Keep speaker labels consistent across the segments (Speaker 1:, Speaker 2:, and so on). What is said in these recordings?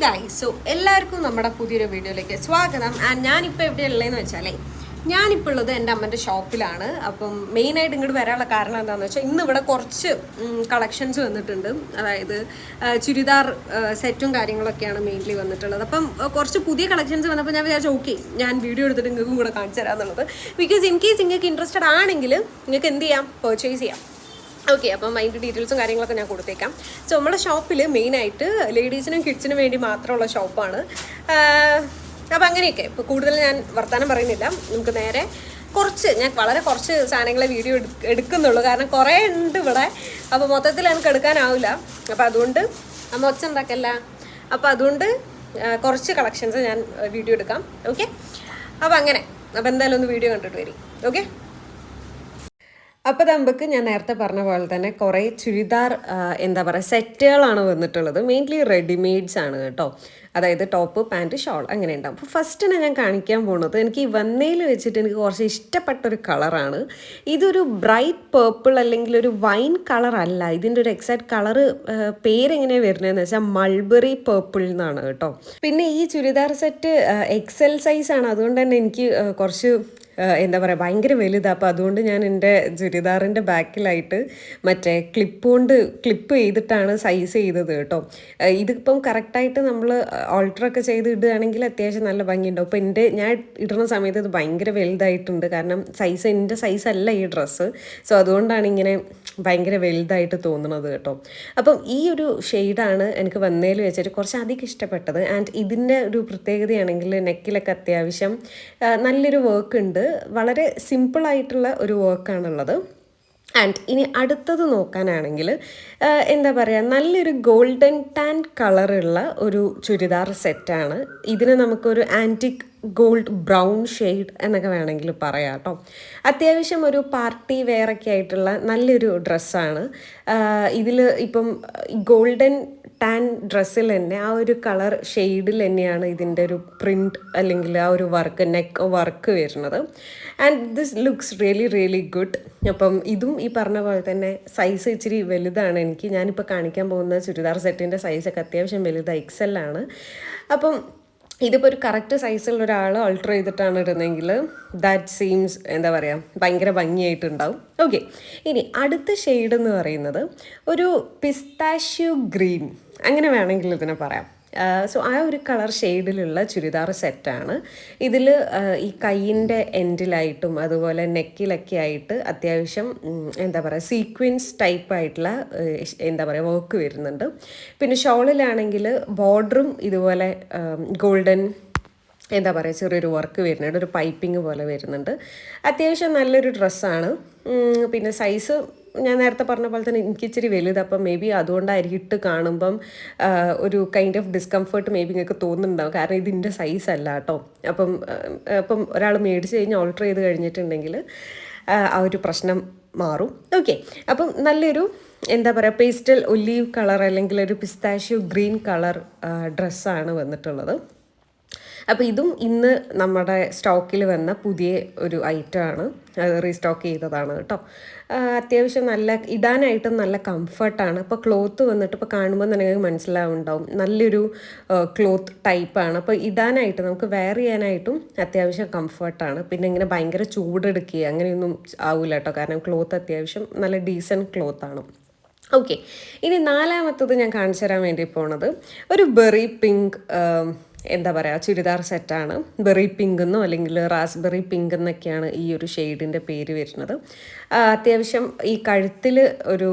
Speaker 1: Guys, so എല്ലാവർക്കും നമ്മുടെ പുതിയൊരു വീഡിയോയിലേക്ക് സ്വാഗതം. ആൻഡ് ഞാനിപ്പോൾ എവിടെയുള്ളതെന്ന് വെച്ചാലേ, ഞാനിപ്പോൾ ഉള്ളത് എൻ്റെ അമ്മൻ്റെ ഷോപ്പിലാണ്. അപ്പം മെയിനായിട്ട് ഇങ്ങോട്ട് വരാനുള്ള കാരണം എന്താണെന്ന് വെച്ചാൽ, ഇന്ന് ഇവിടെ കുറച്ച് കളക്ഷൻസ് വന്നിട്ടുണ്ട്. അതായത് ചുരിദാർ സെറ്റും കാര്യങ്ങളൊക്കെയാണ് മെയിൻലി വന്നിട്ടുള്ളത്. അപ്പം കുറച്ച് പുതിയ കളക്ഷൻസ് വന്നപ്പോൾ ഞാൻ വിചാരിച്ചു ഓക്കെ, ഞാൻ വീഡിയോ എടുത്തിട്ട് നിങ്ങൾക്കും കൂടെ കാണിച്ചു തരാമെന്നുള്ളത്. ബിക്കോസ് ഇൻ കേസ് നിങ്ങൾക്ക് ഇൻട്രസ്റ്റഡ് ആണെങ്കിൽ നിങ്ങൾക്ക് എന്ത് ചെയ്യാം, പർച്ചേസ് ചെയ്യാം. ഓക്കെ, അപ്പം അതിൻ്റെ ഡീറ്റെയിൽസും കാര്യങ്ങളൊക്കെ ഞാൻ കൊടുത്തേക്കാം. സോ നമ്മുടെ ഷോപ്പിൽ മെയിനായിട്ട് ലേഡീസിനും കിഡ്സിനും വേണ്ടി മാത്രമുള്ള ഷോപ്പാണ്. അപ്പോൾ അങ്ങനെയൊക്കെ ഇപ്പോൾ കൂടുതൽ ഞാൻ വർത്തമാനം പറയുന്നില്ല. നമുക്ക് നേരെ ഞാൻ വളരെ കുറച്ച് സാധനങ്ങളെ വീഡിയോ എടുക്കുന്നുള്ളൂ, കാരണം കുറേ ഉണ്ട് ഇവിടെ. അപ്പോൾ മൊത്തത്തിൽ എനിക്ക് എടുക്കാനാവില്ല. അപ്പോൾ അതുകൊണ്ട് അമ്മ ഒച്ച ഉണ്ടാക്കല്ല. അപ്പോൾ അതുകൊണ്ട് കുറച്ച് കളക്ഷൻസ് ഞാൻ വീഡിയോ എടുക്കാം. ഓക്കെ, അപ്പോൾ എന്തായാലും ഒന്ന് വീഡിയോ കണ്ടിട്ട് വരും. ഓക്കെ, അപ്പോൾ നമുക്ക് ഞാൻ നേരത്തെ പറഞ്ഞ പോലെ തന്നെ കുറേ ചുരിദാർ സെറ്റുകളാണ് വന്നിട്ടുള്ളത്. മെയിൻലി റെഡിമെയ്ഡ്സ് ആണ് കേട്ടോ. അതായത് ടോപ്പ്, പാൻറ്റ്, ഷോൾ അങ്ങനെ ഉണ്ടാവും. അപ്പോൾ ഫസ്റ്റിനെ ഞാൻ കാണിക്കാൻ പോകുന്നത് എനിക്ക് ഈ വന്നയിൽ വെച്ചിട്ട് എനിക്ക് കുറച്ച് ഇഷ്ടപ്പെട്ടൊരു കളറാണ്. ഇതൊരു ബ്രൈറ്റ് പേർപ്പിൾ അല്ലെങ്കിൽ ഒരു വൈൻ കളർ അല്ല. ഇതിൻ്റെ ഒരു എക്സാക്ട് കളറ് പേരെങ്ങനെയാണ് വരുന്നതെന്ന് വെച്ചാൽ മൾബറി പേർപ്പിൾ എന്നാണ് കേട്ടോ. പിന്നെ ഈ ചുരിദാർ സെറ്റ് XL സൈസാണ്. അതുകൊണ്ട് തന്നെ എനിക്ക് കുറച്ച് ഭയങ്കര വലുതാണ്. അപ്പോൾ അതുകൊണ്ട് ഞാൻ എൻ്റെ ചുരിദാറിൻ്റെ ബാക്കിലായിട്ട് മറ്റേ ക്ലിപ്പ് ചെയ്തിട്ടാണ് സൈസ് ചെയ്തത് കേട്ടോ. ഇതിപ്പം കറക്റ്റായിട്ട് നമ്മൾ ഓൾട്ടറൊക്കെ ചെയ്ത് ഇടുകയാണെങ്കിൽ അത്യാവശ്യം നല്ല ഭംഗിയുണ്ടാവും. അപ്പോൾ ഞാൻ ഇടുന്ന സമയത്ത് ഇത് ഭയങ്കര വലുതായിട്ടുണ്ട്, കാരണം എൻ്റെ സൈസല്ല ഈ ഡ്രസ്സ്. സോ അതുകൊണ്ടാണ് ഇങ്ങനെ ഭയങ്കര വലുതായിട്ട് തോന്നുന്നത് കേട്ടോ. അപ്പം ഈ ഒരു ഷെയ്ഡാണ് എനിക്ക് വന്നതിൽ വെച്ചിട്ട് കുറച്ചധികം ഇഷ്ടപ്പെട്ടത്. ആൻഡ് ഇതിൻ്റെ ഒരു പ്രത്യേകതയാണെങ്കിൽ നെക്കിലൊക്കെ അത്യാവശ്യം നല്ലൊരു വർക്ക് ഉണ്ട്. വളരെ സിമ്പിളായിട്ടുള്ള ഒരു വർക്കാണുള്ളത്. ആൻഡ് ഇനി അടുത്തത് നോക്കാനാണെങ്കിൽ നല്ലൊരു ഗോൾഡൻ ടാൻ കളറുള്ള ഒരു ചുരിദാർ സെറ്റാണ്. ഇതിന് നമുക്കൊരു ആൻറ്റിക് ഗോൾഡ് ബ്രൗൺ ഷെയ്ഡ് എന്നൊക്കെ വേണമെങ്കിൽ പറയാം കേട്ടോ. അത്യാവശ്യം ഒരു പാർട്ടി വെയറൊക്കെ ആയിട്ടുള്ള നല്ലൊരു ഡ്രസ്സാണ്. ഇതിൽ ഇപ്പം ഗോൾഡൻ ടാൻ ഡ്രസ്സിൽ തന്നെ ആ ഒരു കളർ ഷെയ്ഡിൽ തന്നെയാണ് ഇതിൻ്റെ ഒരു പ്രിൻറ്റ് അല്ലെങ്കിൽ ആ ഒരു നെക്ക് വർക്ക് വരുന്നത്. And this looks really good. അപ്പം ഇതും ഈ പറഞ്ഞ പോലെ തന്നെ സൈസ് ഇച്ചിരി വലുതാണ്. ഞാനിപ്പോൾ കാണിക്കാൻ പോകുന്ന ചുരിദാർ സെറ്റിൻ്റെ സൈസൊക്കെ അത്യാവശ്യം വലുതാണ്, XL ആണ്. അപ്പം ഇതിപ്പോൾ ഒരു കറക്റ്റ് സൈസുള്ള ഒരാൾ ഓൾട്ടർ ചെയ്തിട്ടാണ് ഇടുന്നതെങ്കിൽ ദാറ്റ് സീംസ് ഭയങ്കര ഭംഗിയായിട്ടുണ്ടാവും. ഓക്കെ, ഇനി അടുത്ത ഷെയ്ഡ് എന്ന് പറയുന്നത് ഒരു പിസ്താഷ്യൂ ഗ്രീൻ അങ്ങനെ വേണമെങ്കിൽ ഇതിനെ പറയാം. സോ ആ ഒരു കളർ ഷെയ്ഡിലുള്ള ചുരിദാർ സെറ്റാണ്. ഇതിൽ ഈ കൈയിൻ്റെ എൻഡിലായിട്ടും അതുപോലെ നെക്കിലൊക്കെ ആയിട്ട് അത്യാവശ്യം സീക്വൻസ് ടൈപ്പായിട്ടുള്ള വർക്ക് വരുന്നുണ്ട്. പിന്നെ ഷോളിലാണെങ്കിൽ ബോർഡറും ഇതുപോലെ ഗോൾഡൻ ചെറിയൊരു വർക്ക് വരുന്നുണ്ട്, ഒരു പൈപ്പിംഗ് പോലെ വരുന്നുണ്ട്. അത്യാവശ്യം നല്ലൊരു ഡ്രസ്സാണ്. പിന്നെ സൈസ് ഞാൻ നേരത്തെ പറഞ്ഞ പോലെ തന്നെ എനിക്ക് ഇച്ചിരി വലുത്. അപ്പം മേ ബി അതുകൊണ്ടായിരിക്കും ഇട്ട് കാണുമ്പം ഒരു kind of discomfort may be നിങ്ങൾക്ക് തോന്നുന്നുണ്ടാവും, കാരണം ഇതിൻ്റെ സൈസ് അല്ല കേട്ടോ. അപ്പം ഒരാൾ മേടിച്ച് കഴിഞ്ഞ് ഓൾട്ടർ ചെയ്ത് കഴിഞ്ഞിട്ടുണ്ടെങ്കിൽ ആ ഒരു പ്രശ്നം മാറും. ഓക്കെ, അപ്പം നല്ലൊരു പേസ്റ്റൽ ഒലീവ് കളർ അല്ലെങ്കിൽ ഒരു പിസ്താഷ്യൂ ഗ്രീൻ കളർ ഡ്രസ്സാണ് വന്നിട്ടുള്ളത്. അപ്പോൾ ഇതും ഇന്ന് നമ്മുടെ സ്റ്റോക്കിൽ വന്ന പുതിയ ഒരു ഐറ്റമാണ്, റീസ്റ്റോക്ക് ചെയ്തതാണ് കേട്ടോ. അത്യാവശ്യം ഇടാനായിട്ടും നല്ല കംഫർട്ടാണ്. ഇപ്പോൾ ക്ലോത്ത് വന്നിട്ട് ഇപ്പോൾ കാണുമ്പോൾ തന്നെ നിങ്ങൾക്ക് മനസ്സിലാവുന്നുണ്ടാവും, നല്ലൊരു ക്ലോത്ത് ടൈപ്പാണ്. അപ്പോൾ ഇടാനായിട്ട് നമുക്ക് വെയർ ചെയ്യാനായിട്ടും അത്യാവശ്യം കംഫർട്ടാണ്. പിന്നെ ഇങ്ങനെ ഭയങ്കര ചൂടെടുക്കുക അങ്ങനെയൊന്നും ആവില്ല കേട്ടോ, കാരണം ക്ലോത്ത് അത്യാവശ്യം നല്ല ഡീസൻറ്റ് ക്ലോത്താണ്. ഓക്കെ, ഇനി നാലാമത്തത് ഞാൻ കാണിച്ചു തരാൻ വേണ്ടി പോണത് ഒരു ബെറി പിങ്ക് ചുരിദാർ സെറ്റാണ്. ബെറി പിങ്ക് എന്നോ അല്ലെങ്കിൽ റാസ്ബെറി പിങ്ക് എന്നൊക്കെയാണ് ഈ ഒരു ഷെയ്ഡിൻ്റെ പേര് വരുന്നത്. അത്യാവശ്യം ഈ കഴുത്തിൽ ഒരു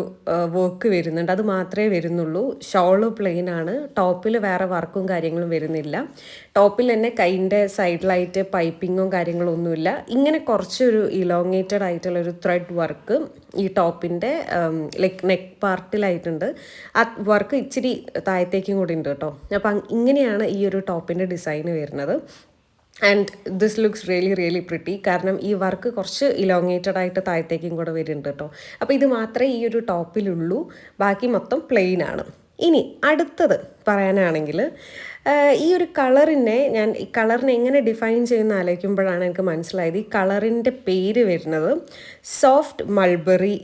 Speaker 1: വർക്ക് വരുന്നുണ്ട്, അത് മാത്രമേ വരുന്നുള്ളൂ. ഷോള് പ്ലെയിൻ ആണ്, ടോപ്പിൽ വേറെ വർക്കും കാര്യങ്ങളും വരുന്നില്ല. ടോപ്പിൽ തന്നെ കൈൻ്റെ സൈഡിലായിട്ട് പൈപ്പിങ്ങും കാര്യങ്ങളും ഒന്നുമില്ല. ഇങ്ങനെ കുറച്ചൊരു ഇലോങ്ങേറ്റഡ് ആയിട്ടുള്ളൊരു ത്രെഡ് വർക്ക് ഈ ടോപ്പിൻ്റെ നെക്ക് പാർട്ടിലായിട്ടുണ്ട്. ആ വർക്ക് ഇച്ചിരി താഴത്തേക്കും കൂടി ഉണ്ട് കേട്ടോ. അപ്പം ഇങ്ങനെയാണ് ഈ ഒരു ടോപ്പിൻ്റെ ഡിസൈന് വരുന്നത്. And this looks really pretty, കാരണം ഈ വർക്ക് കുറച്ച് ഇലോങ്ങേറ്റഡ് ആയിട്ട് താഴത്തേക്കും കൂടെ വരുന്നുണ്ട് കേട്ടോ. അപ്പോൾ ഇത് മാത്രമേ ഈ ഒരു ടോപ്പിലുള്ളൂ, ബാക്കി മൊത്തം പ്ലെയിൻ ആണ്. ഇനി അടുത്തത് പറയാനാണെങ്കിൽ ഈ ഒരു കളറിനെ എങ്ങനെ ഡിഫൈൻ ചെയ്യുന്ന ആലോചിക്കുമ്പോഴാണ് എനിക്ക് മനസ്സിലായത് ഈ കളറിൻ്റെ പേര് വരുന്നത് സോഫ്റ്റ് മൾബറി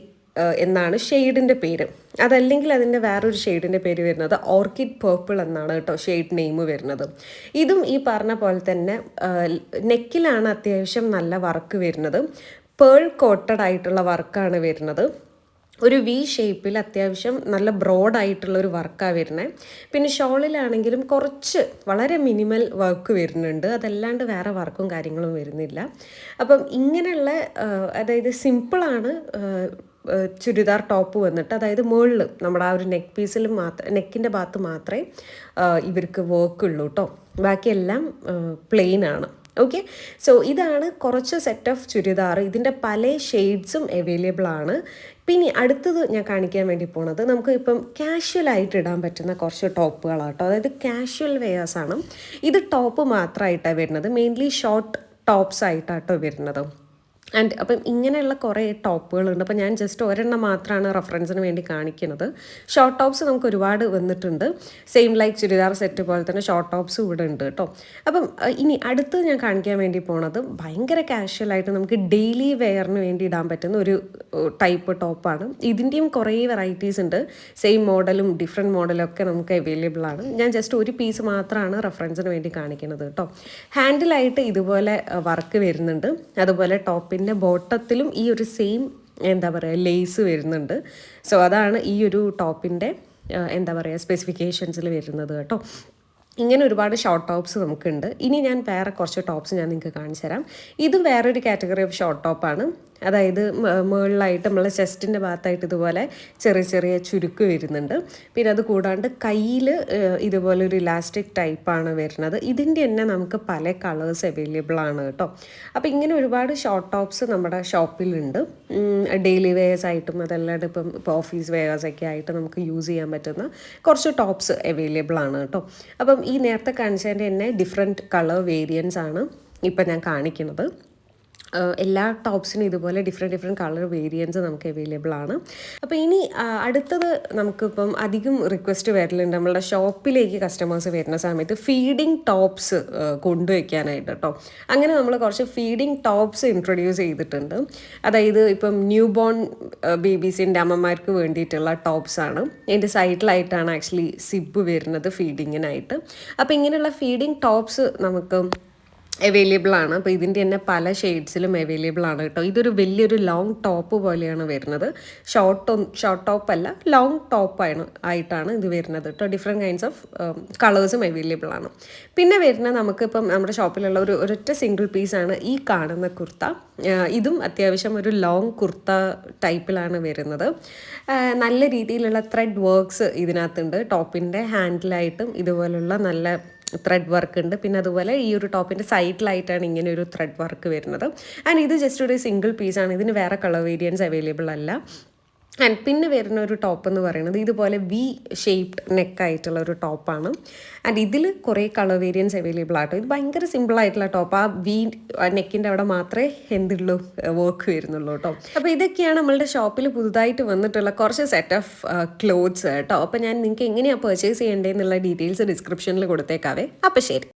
Speaker 1: എന്നാണ് ഷെയ്ഡിൻ്റെ പേര്. അതല്ലെങ്കിൽ അതിൻ്റെ വേറൊരു ഷെയ്ഡിൻ്റെ പേര് വരുന്നത് ഓർക്കിഡ് പേർപ്പിൾ എന്നാണ് കേട്ടോ ഷെയ്ഡ് നെയിം വരുന്നത്. ഇതും ഈ പറഞ്ഞ പോലെ തന്നെ നെക്കിലാണ് അത്യാവശ്യം നല്ല വർക്ക് വരുന്നത്. പേൾ കോട്ടഡ് ആയിട്ടുള്ള വർക്കാണ് വരുന്നത്. ഒരു വി ഷേപ്പിൽ അത്യാവശ്യം നല്ല ബ്രോഡായിട്ടുള്ളൊരു വർക്കാണ് വരുന്നത്. പിന്നെ ഷോളിലാണെങ്കിലും കുറച്ച് വളരെ മിനിമൽ വർക്ക് വരുന്നുണ്ട്, അതല്ലാണ്ട് വേറെ വർക്കും കാര്യങ്ങളും വരുന്നില്ല. അപ്പം ഇങ്ങനെയുള്ള അതായത് സിമ്പിളാണ് ചുരിദാർ ടോപ്പ് വന്നിട്ട്, അതായത് മുകളിൽ നമ്മുടെ ആ ഒരു നെക്ക് പീസിൽ മാത്രം, നെക്കിൻ്റെ ഭാഗത്ത് മാത്രമേ ഇവർക്ക് വർക്ക് ഉള്ളൂ കേട്ടോ, ബാക്കിയെല്ലാം പ്ലെയിൻ ആണ്. ഓക്കെ, സോ ഇതാണ് കുറച്ച് സെറ്റ് ഓഫ് ചുരിദാർ. ഇതിൻ്റെ പല ഷെയ്ഡ്സും അവൈലബിൾ ആണ്. പിന്നെ അടുത്തത് ഞാൻ കാണിക്കാൻ വേണ്ടി പോണത് നമുക്ക് ഇപ്പം കാഷ്വലായിട്ട് ഇടാൻ പറ്റുന്ന കുറച്ച് ടോപ്പുകളാണ് കേട്ടോ. അതായത് കാഷ്വൽ വെയേഴ്സാണ്. ഇത് ടോപ്പ് മാത്രമായിട്ടാണ് വരുന്നത്, മെയിൻലി ഷോർട്ട് ടോപ്സ് ആയിട്ടാണ് കേട്ടോ വരുന്നത്. ആൻഡ് അപ്പം ഇങ്ങനെയുള്ള കുറേ ടോപ്പുകളുണ്ട്. അപ്പം ഞാൻ ജസ്റ്റ് ഒരെണ്ണം മാത്രമാണ് റെഫറൻസിന് വേണ്ടി കാണിക്കുന്നത്. ഷോർട്ട് ടോപ്സ് നമുക്ക് ഒരുപാട് വന്നിട്ടുണ്ട്, സെയിം ലൈക്ക് ചുരിദാർ സെറ്റ് പോലെ തന്നെ ഷോർട്ട് ടോപ്സും ഇവിടെ ഉണ്ട് കേട്ടോ. അപ്പം ഇനി അടുത്ത് ഞാൻ കാണിക്കാൻ വേണ്ടി പോണത് ഭയങ്കര കാഷ്വലായിട്ട് നമുക്ക് ഡെയിലി വെയറിന് വേണ്ടി ഇടാൻ പറ്റുന്ന ഒരു ടൈപ്പ് ടോപ്പാണ്. ഇതിൻ്റെയും കുറേ വെറൈറ്റീസ് ഉണ്ട്, സെയിം മോഡലും ഡിഫറെൻറ്റ് മോഡലും ഒക്കെ നമുക്ക് അവൈലബിൾ ആണ്. ഞാൻ ജസ്റ്റ് ഒരു പീസ് മാത്രമാണ് റെഫറൻസിന് വേണ്ടി കാണിക്കുന്നത് കേട്ടോ. ഹാൻഡിലായിട്ട് ഇതുപോലെ വർക്ക് വരുന്നുണ്ട്, അതുപോലെ ടോപ്പിൻ്റെ ബോട്ടത്തിലും ഈ ഒരു സെയിം എന്താ പറയുക ലേസ് വരുന്നുണ്ട്. സോ അതാണ് ഈ ഒരു ടോപ്പിൻ്റെ എന്താ പറയുക സ്പെസിഫിക്കേഷൻസിൽ വരുന്നത് കേട്ടോ. ഇങ്ങനെ ഒരുപാട് ഷോർട്ട് ടോപ്സ് നമുക്കുണ്ട്. ഇനി ഞാൻ വേറെ കുറച്ച് ടോപ്സ് ഞാൻ നിങ്ങൾക്ക് കാണിച്ചു തരാം. ഇത് വേറൊരു കാറ്റഗറി ഓഫ് ഷോർട്ട് ടോപ്പാണ്. അതായത് മുകളിലായിട്ട് നമ്മളെ ചെസ്റ്റിൻ്റെ ഭാഗത്തായിട്ട് ഇതുപോലെ ചെറിയ ചെറിയ ചുരുക്ക് വരുന്നുണ്ട്. പിന്നെ അത് കൂടാണ്ട് കയ്യിൽ ഇതുപോലെ ഒരു ഇലാസ്റ്റിക് ടൈപ്പാണ് വരുന്നത്. ഇതിൻ്റെ തന്നെ നമുക്ക് പല കളേഴ്സ് അവൈലബിൾ ആണ് കേട്ടോ. അപ്പോൾ ഇങ്ങനെ ഒരുപാട് ഷോർട്ട് ടോപ്സ് നമ്മുടെ ഷോപ്പിലുണ്ട്. ഡെയിലി വെയേഴ്സ് ആയിട്ടും അതല്ലാണ്ട് ഇപ്പോൾ ഓഫീസ് വെയേഴ്സൊക്കെ ആയിട്ട് നമുക്ക് യൂസ് ചെയ്യാൻ പറ്റുന്ന കുറച്ച് ടോപ്സ് അവൈലബിൾ ആണ് കേട്ടോ. അപ്പം ഈ നേരത്തെ കാണിച്ചതിൻ്റെ തന്നെ ഡിഫറെൻറ്റ് കളർ വേരിയൻസ് ആണ് ഇപ്പം ഞാൻ കാണിക്കുന്നത്. എല്ലാ ടോപ്സിനും ഇതുപോലെ ഡിഫറെൻറ്റ് കളർ വേരിയൻസ് നമുക്ക് അവൈലബിൾ ആണ്. അപ്പോൾ ഇനി അടുത്തത് നമുക്കിപ്പം അധികം റിക്വസ്റ്റ് വരലുണ്ട് നമ്മളുടെ ഷോപ്പിലേക്ക് കസ്റ്റമേഴ്സ് വരുന്ന സമയത്ത് ഫീഡിങ് ടോപ്സ് കൊണ്ടുവയ്ക്കാനായിട്ട് കേട്ടോ. അങ്ങനെ നമ്മൾ കുറച്ച് ഫീഡിങ് ടോപ്സ് ഇൻട്രൊഡ്യൂസ് ചെയ്തിട്ടുണ്ട്. അതായത് ഇപ്പം ന്യൂ ബോൺ ബേബീസിൻ്റെ അമ്മമാർക്ക് വേണ്ടിയിട്ടുള്ള ടോപ്സാണ്. അതിൻ്റെ സൈഡിലായിട്ടാണ് ആക്ച്വലി സിബ് വരുന്നത് ഫീഡിങ്ങിനായിട്ട്. അപ്പോൾ ഇങ്ങനെയുള്ള ഫീഡിങ് ടോപ്സ് നമുക്ക് അവൈലബിൾ ആണ്. അപ്പോൾ ഇതിൻ്റെ തന്നെ പല ഷെയ്ഡ്സിലും അവൈലബിൾ ആണ് കേട്ടോ. ഇതൊരു വലിയൊരു ലോങ് ടോപ്പ് പോലെയാണ് വരുന്നത്, ഷോർട്ട് ടോപ്പ് അല്ല, ലോങ് ടോപ്പാണ് ആയിട്ടാണ് ഇത് വരുന്നത് കേട്ടോ. ഡിഫറെൻറ്റ് കൈൻഡ്സ് ഓഫ് കളേഴ്സും അവൈലബിൾ ആണ്. പിന്നെ വരുന്ന നമുക്കിപ്പം നമ്മുടെ ഷോപ്പിലുള്ള ഒരൊറ്റ സിംഗിൾ പീസാണ് ഈ കാണുന്ന കുർത്ത. ഇതും അത്യാവശ്യം ഒരു ലോങ് കുർത്ത ടൈപ്പിലാണ് വരുന്നത്. നല്ല രീതിയിലുള്ള ത്രെഡ് വർക്ക്സ് ഇതിനകത്തുണ്ട്. ടോപ്പിൻ്റെ ഹാൻഡിലായിട്ടും ഇതുപോലുള്ള നല്ല ത്രെഡ് വർക്ക് ഉണ്ട്. പിന്നെ അതുപോലെ ഈ ഒരു ടോപ്പിൻ്റെ സൈഡിലായിട്ടാണ് ഇങ്ങനെ ഒരു ത്രെഡ് വർക്ക് വരുന്നത്. ആൻഡ് ഇത് ജസ്റ്റ് ഒരു സിംഗിൾ പീസാണ്, ഇതിന് വേറെ കളർ വേരിയൻസ് അവൈലബിൾ അല്ല. ആൻഡ് പിന്നെ വരുന്ന ഒരു ടോപ്പ് എന്ന് പറയുന്നത് ഇതുപോലെ വി ഷേപ്ഡ് നെക്കായിട്ടുള്ള ഒരു ടോപ്പാണ്. ആൻഡ് ഇതിൽ കുറേ കളർ വേരിയൻസ് അവൈലബിൾ ആട്ടോ. ഇത് ഭയങ്കര സിമ്പിളായിട്ടുള്ള ടോപ്പ്, ആ വി നെക്കിൻ്റെ അവിടെ മാത്രമേ എന്തുള്ളൂ വർക്ക് വരുന്നുള്ളൂ കേട്ടോ. അപ്പോൾ ഇതൊക്കെയാണ് നമ്മളുടെ ഷോപ്പിൽ പുതുതായിട്ട് വന്നിട്ടുള്ള കുറച്ച് സെറ്റ് ഓഫ് ക്ലോത്ത്സ് കേട്ടോ. അപ്പോൾ ഞാൻ നിങ്ങൾക്ക് എങ്ങനെയാണ് പർച്ചേസ് ചെയ്യേണ്ടതെന്നുള്ള ഡീറ്റെയിൽസ് ഡിസ്ക്രിപ്ഷനിൽ കൊടുത്തേക്കാവേ. അപ്പോൾ ശരി.